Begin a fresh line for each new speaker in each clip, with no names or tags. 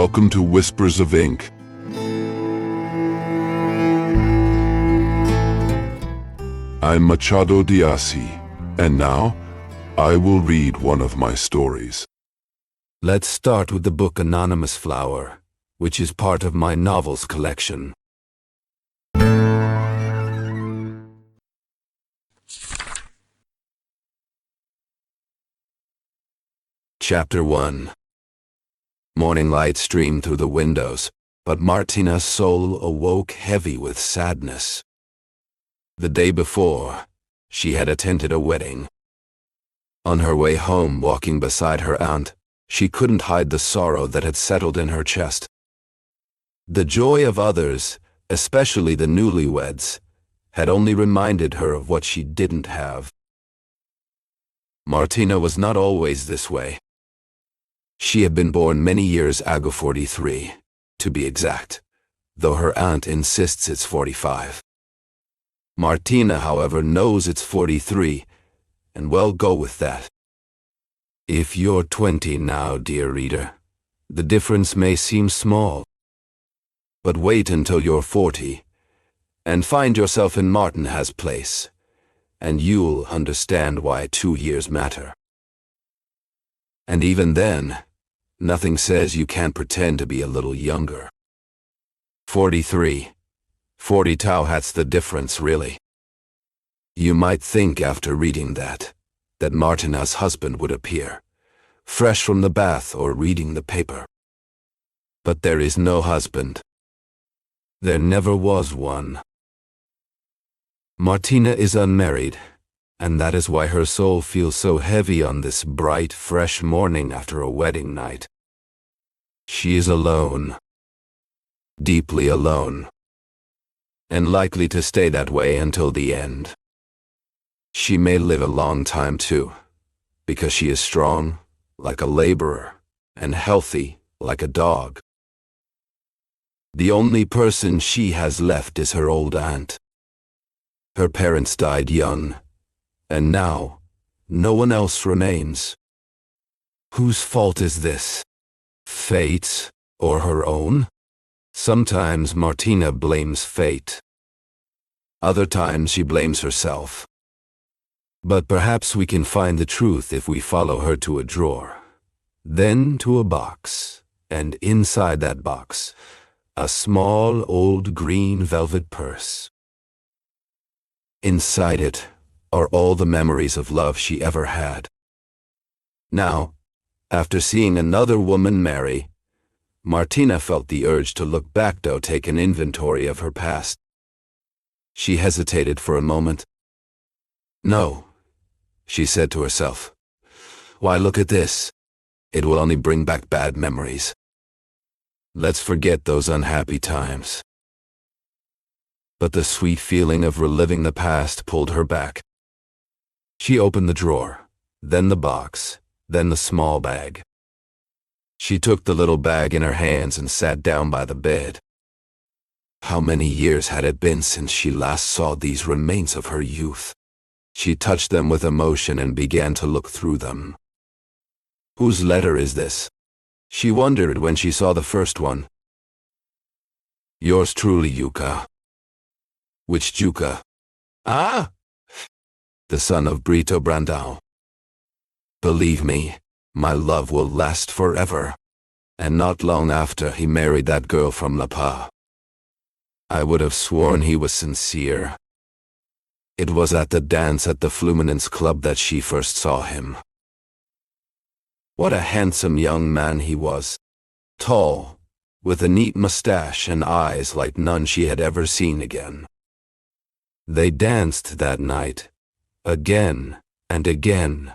Welcome to Whispers of Ink. I'm Machado de Assis, and now I will read one of my stories.
Let's start with the book Anonymous Flower, which is part of my novels collection. Chapter 1. Morning light streamed through the windows, but Martina's soul awoke heavy with sadness. The day before, she had attended a wedding. On her way home, walking beside her aunt, she couldn't hide the sorrow that had settled in her chest. The joy of others, especially the newlyweds, had only reminded her of what she didn't have. Martina was not always this way. She had been born many years ago, 43, to be exact, though her aunt insists it's 45. Martina, however, knows it's 43, and well, go with that. If you're 20 now, dear reader, the difference may seem small. But wait until you're 40, and find yourself in Martina's place, and you'll understand why 2 years matter. And even then, nothing says you can't pretend to be a little younger. 43. 40 that's the difference, really. You might think after reading that Martina's husband would appear, fresh from the bath or reading the paper. But there is no husband. There never was one. Martina is unmarried, and that is why her soul feels so heavy on this bright, fresh morning after a wedding night. She is alone. Deeply alone. And likely to stay that way until the end. She may live a long time too, because she is strong, like a laborer, and healthy, like a dog. The only person she has left is her old aunt. Her parents died young, and now, no one else remains. Whose fault is this? Fate's or her own? Sometimes Martina blames fate. Other times she blames herself. But perhaps we can find the truth if we follow her to a drawer, then to a box, and inside that box, a small old green velvet purse. Inside it are all the memories of love she ever had. Now, after seeing another woman marry, Martina felt the urge to look back to take an inventory of her past. She hesitated for a moment. No, she said to herself. Why, look at this. It will only bring back bad memories. Let's forget those unhappy times. But the sweet feeling of reliving the past pulled her back. She opened the drawer, then the box, then the small bag. She took the little bag in her hands and sat down by the bed. How many years had it been since she last saw these remains of her youth? She touched them with emotion and began to look through them. Whose letter is this? She wondered when she saw the first one. Yours truly, Yuka. Which Juka? Ah! The son of Brito Brandao. Believe me, my love will last forever. And not long after he married that girl from La Paz. I would have sworn he was sincere. It was at the dance at the Fluminense Club that she first saw him. What a handsome young man he was. Tall, with a neat mustache and eyes like none she had ever seen again. They danced that night, again and again.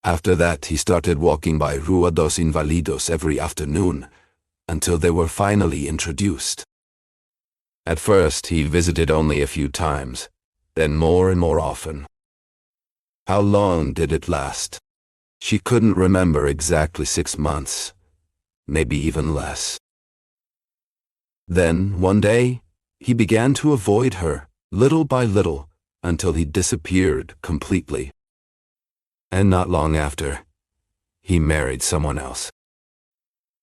After that he started walking by Rua dos Invalidos every afternoon, until they were finally introduced. At first he visited only a few times, then more and more often. How long did it last? She couldn't remember exactly. 6 months, maybe even less. Then, one day, he began to avoid her, little by little, until he disappeared completely. And not long after, he married someone else.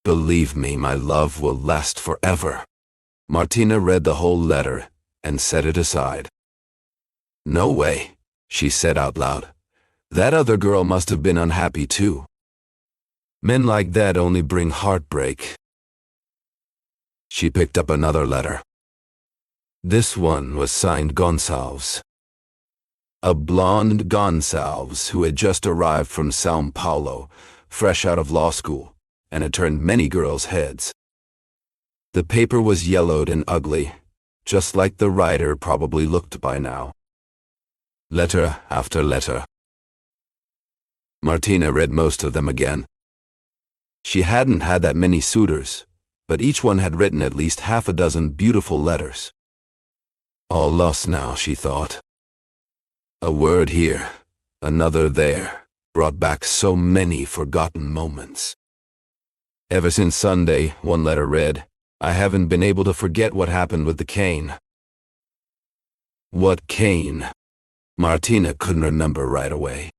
Believe me, my love will last forever. Martina read the whole letter and set it aside. No way, she said out loud. That other girl must have been unhappy too. Men like that only bring heartbreak. She picked up another letter. This one was signed Gonçalves. A blonde Gonçalves who had just arrived from São Paulo, fresh out of law school, and had turned many girls' heads. The paper was yellowed and ugly, just like the writer probably looked by now. Letter after letter. Martina read most of them again. She hadn't had that many suitors, but each one had written at least half a dozen beautiful letters. All lost now, she thought. A word here, another there, brought back so many forgotten moments. Ever since Sunday, one letter read, I haven't been able to forget what happened with the cane. What cane? Martina couldn't remember right away.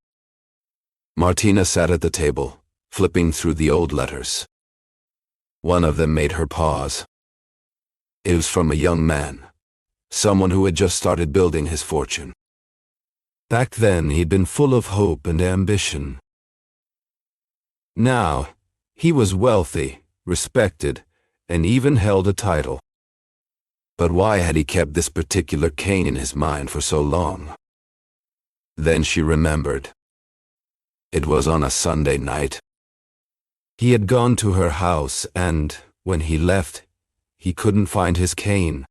Martina sat at the table, flipping through the old letters. One of them made her pause. It was from a young man, someone who had just started building his fortune. Back then, he'd been full of hope and ambition. Now, he was wealthy, respected, and even held a title. But why had he kept this particular cane in his mind for so long? Then she remembered. It was on a Sunday night. He had gone to her house and, when he left, he couldn't find his cane.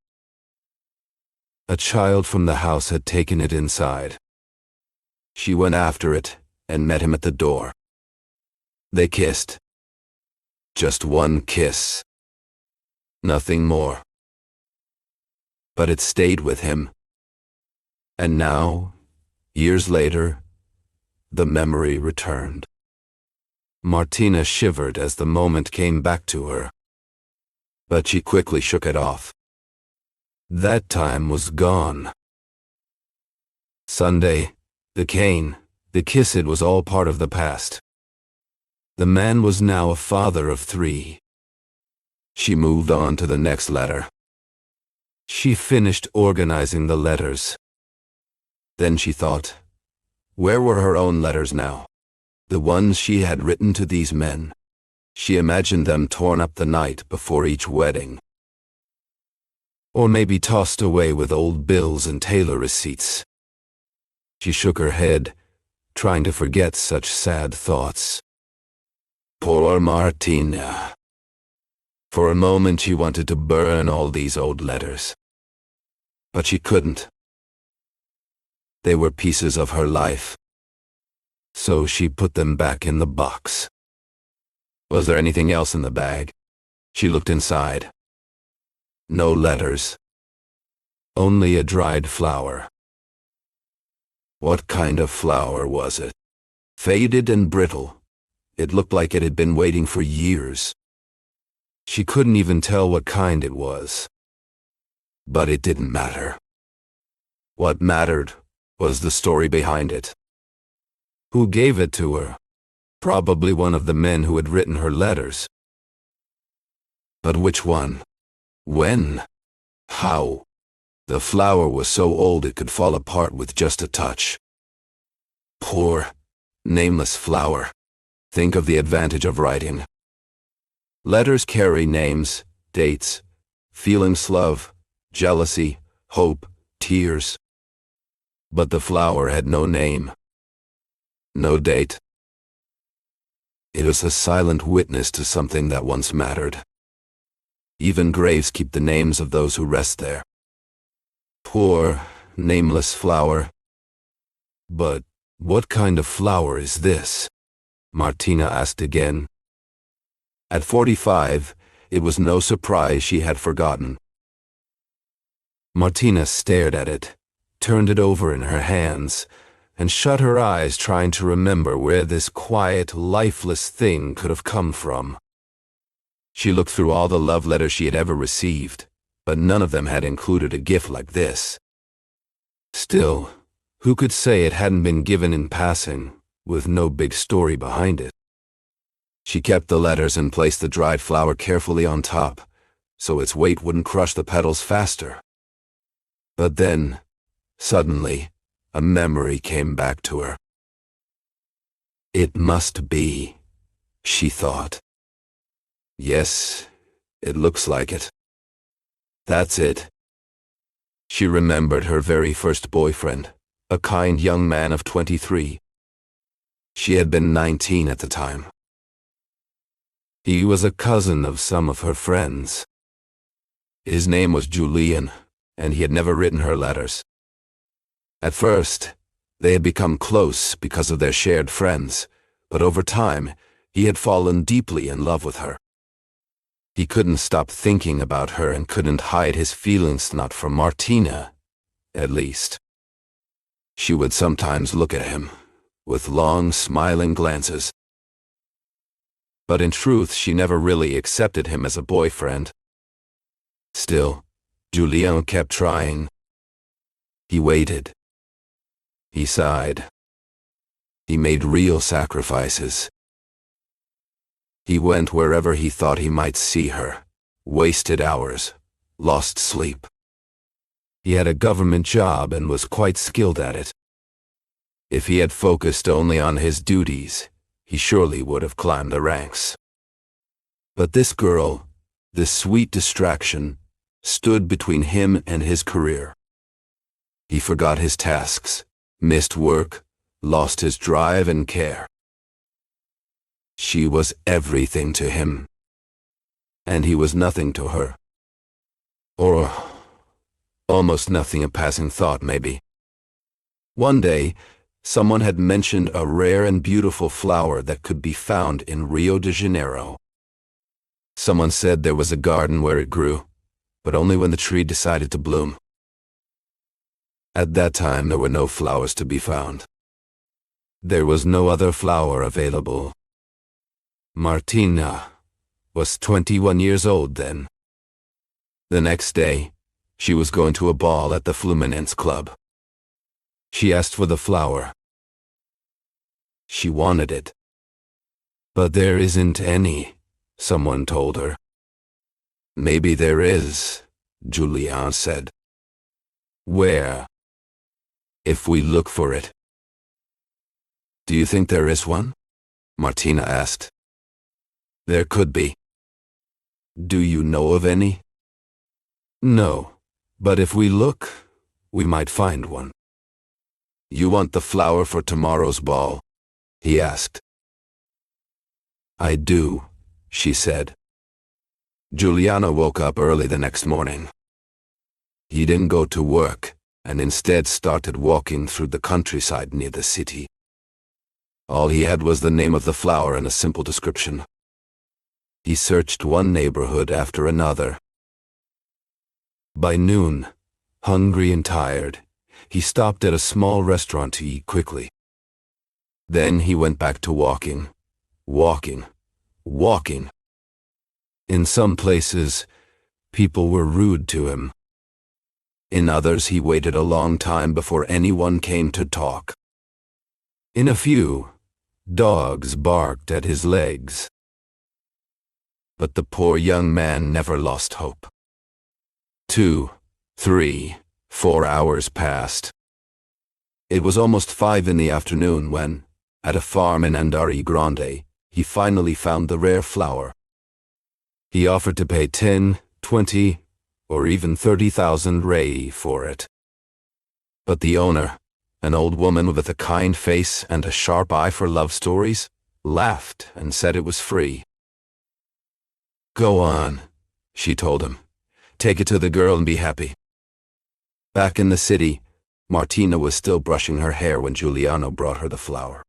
A child from the house had taken it inside. She went after it and met him at the door. They kissed. Just one kiss. Nothing more. But it stayed with him. And now, years later, the memory returned. Martina shivered as the moment came back to her. But she quickly shook it off. That time was gone. Sunday, the cane, the kiss, it was all part of the past. The man was now a father of 3. She moved on to the next letter. She finished organizing the letters. Then she thought, where were her own letters now? The ones she had written to these men. She imagined them torn up the night before each wedding. Or maybe tossed away with old bills and tailor receipts. She shook her head, trying to forget such sad thoughts. Poor Martina. For a moment she wanted to burn all these old letters. But she couldn't. They were pieces of her life. So she put them back in the box. Was there anything else in the bag? She looked inside. No letters. Only a dried flower. What kind of flower was it? Faded and brittle. It looked like it had been waiting for years. She couldn't even tell what kind it was. But it didn't matter. What mattered was the story behind it. Who gave it to her? Probably one of the men who had written her letters. But which one? When? How? The flower was so old it could fall apart with just a touch. Poor, nameless flower. Think of the advantage of writing. Letters carry names, dates, feelings, love, jealousy, hope, tears. But the flower had no name. No date. It was a silent witness to something that once mattered. Even graves keep the names of those who rest there. Poor, nameless flower. But what kind of flower is this? Martina asked again. At 45, it was no surprise she had forgotten. Martina stared at it, turned it over in her hands, and shut her eyes trying to remember where this quiet, lifeless thing could have come from. She looked through all the love letters she had ever received, but none of them had included a gift like this. Still, who could say it hadn't been given in passing, with no big story behind it? She kept the letters and placed the dried flower carefully on top, so its weight wouldn't crush the petals faster. But then, suddenly, a memory came back to her. It must be, she thought. Yes, it looks like it. That's it. She remembered her very first boyfriend, a kind young man of 23. She had been 19 at the time. He was a cousin of some of her friends. His name was Julian, and he had never written her letters. At first, they had become close because of their shared friends, but over time, he had fallen deeply in love with her. He couldn't stop thinking about her and couldn't hide his feelings, not from Martina, at least. She would sometimes look at him, with long, smiling glances. But in truth, she never really accepted him as a boyfriend. Still, Julien kept trying. He waited. He sighed. He made real sacrifices. He went wherever he thought he might see her, wasted hours, lost sleep. He had a government job and was quite skilled at it. If he had focused only on his duties, he surely would have climbed the ranks. But this girl, this sweet distraction, stood between him and his career. He forgot his tasks, missed work, lost his drive and care. She was everything to him, and he was nothing to her. Or almost nothing, a passing thought maybe. One day, someone had mentioned a rare and beautiful flower that could be found in Rio de Janeiro. Someone said there was a garden where it grew, but only when the tree decided to bloom. At that time, there were no flowers to be found. There was no other flower available. Martina was 21 years old then. The next day, she was going to a ball at the Fluminense Club. She asked for the flower. She wanted it. But there isn't any, someone told her. Maybe there is, Julien said. Where? If we look for it. Do you think there is one? Martina asked. There could be. Do you know of any? No, but if we look, we might find one. You want the flower for tomorrow's ball? He asked. I do, she said. Giuliano woke up early the next morning. He didn't go to work, and instead started walking through the countryside near the city. All he had was the name of the flower and a simple description. He searched one neighborhood after another. By noon, hungry and tired, he stopped at a small restaurant to eat quickly. Then he went back to walking. In some places, people were rude to him. In others, he waited a long time before anyone came to talk. In a few, dogs barked at his legs. But the poor young man never lost hope. 2, 3, 4 hours passed. It was almost 5 in the afternoon when, at a farm in Andari Grande, he finally found the rare flower. He offered to pay 10, 20, or even 30,000 rei for it. But the owner, an old woman with a kind face and a sharp eye for love stories, laughed and said it was free. Go on, she told him. Take it to the girl and be happy. Back in the city, Martina was still brushing her hair when Giuliano brought her the flower.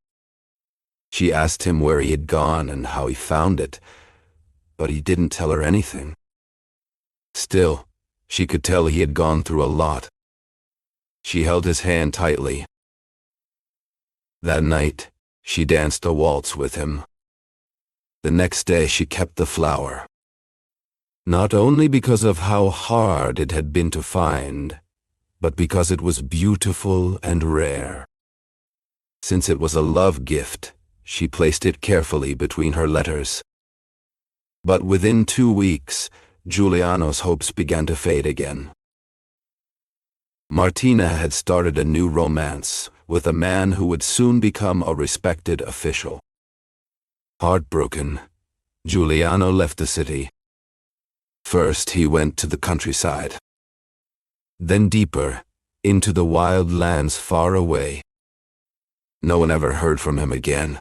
She asked him where he had gone and how he found it, but he didn't tell her anything. Still, she could tell he had gone through a lot. She held his hand tightly. That night, she danced a waltz with him. The next day, she kept the flower. Not only because of how hard it had been to find, but because it was beautiful and rare. Since it was a love gift, she placed it carefully between her letters. But within 2 weeks, Giuliano's hopes began to fade again. Martina had started a new romance with a man who would soon become a respected official. Heartbroken, Giuliano left the city. First, he went to the countryside. Then deeper, into the wild lands far away. No one ever heard from him again.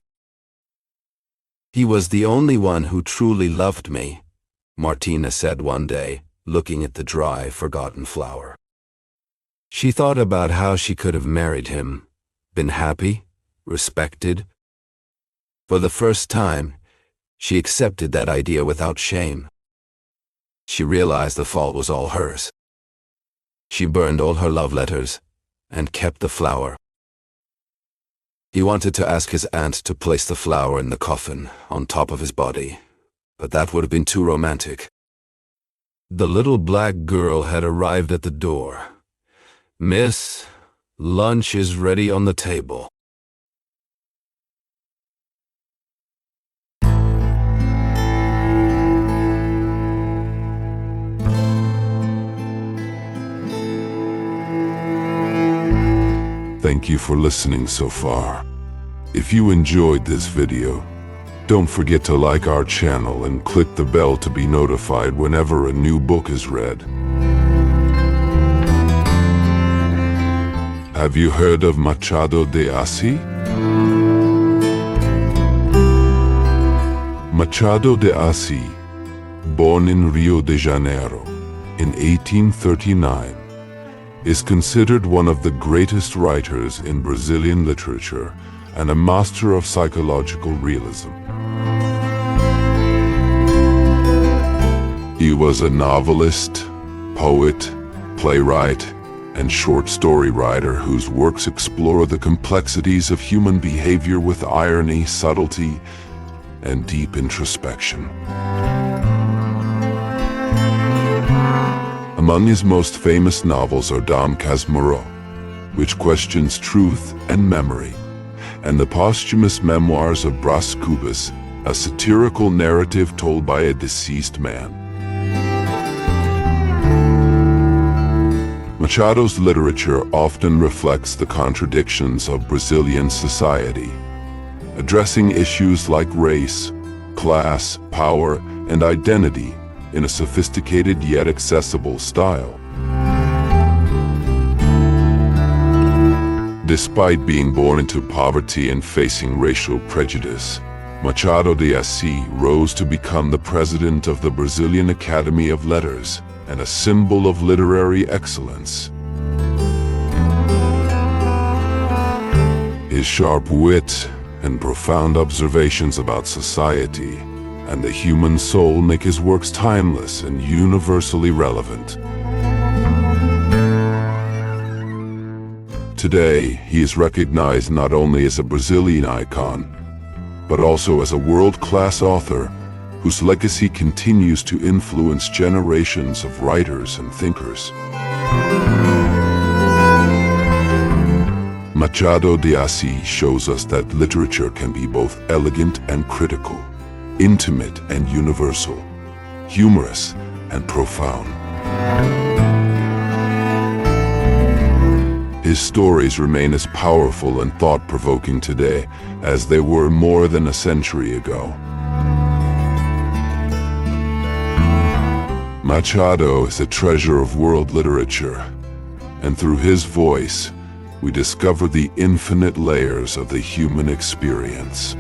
He was the only one who truly loved me, Martina said one day, looking at the dry, forgotten flower. She thought about how she could have married him, been happy, respected. For the first time, she accepted that idea without shame. She realized the fault was all hers. She burned all her love letters and kept the flower. He wanted to ask his aunt to place the flower in the coffin on top of his body, but that would have been too romantic. The little black girl had arrived at the door. "Miss, lunch is ready on the table."
Thank you for listening so far. If you enjoyed this video, don't forget to like our channel and click the bell to be notified whenever a new book is read. Have you heard of Machado de Assis? Machado de Assis, born in Rio de Janeiro in 1839, is considered one of the greatest writers in Brazilian literature and a master of psychological realism. He was a novelist, poet, playwright, and short story writer whose works explore the complexities of human behavior with irony, subtlety, and deep introspection. Among his most famous novels are Dom Casmurro, which questions truth and memory, and the posthumous memoirs of Brás Cubas, a satirical narrative told by a deceased man. Machado's literature often reflects the contradictions of Brazilian society, addressing issues like race, class, power, and identity in a sophisticated yet accessible style. Despite being born into poverty and facing racial prejudice, Machado de Assis rose to become the president of the Brazilian Academy of Letters and a symbol of literary excellence. His sharp wit and profound observations about society and the human soul make his works timeless and universally relevant. Today, he is recognized not only as a Brazilian icon, but also as a world-class author whose legacy continues to influence generations of writers and thinkers. Machado de Assis shows us that literature can be both elegant and critical, intimate and universal, humorous and profound. His stories remain as powerful and thought-provoking today as they were more than a century ago. Machado is a treasure of world literature, and through his voice, we discover the infinite layers of the human experience.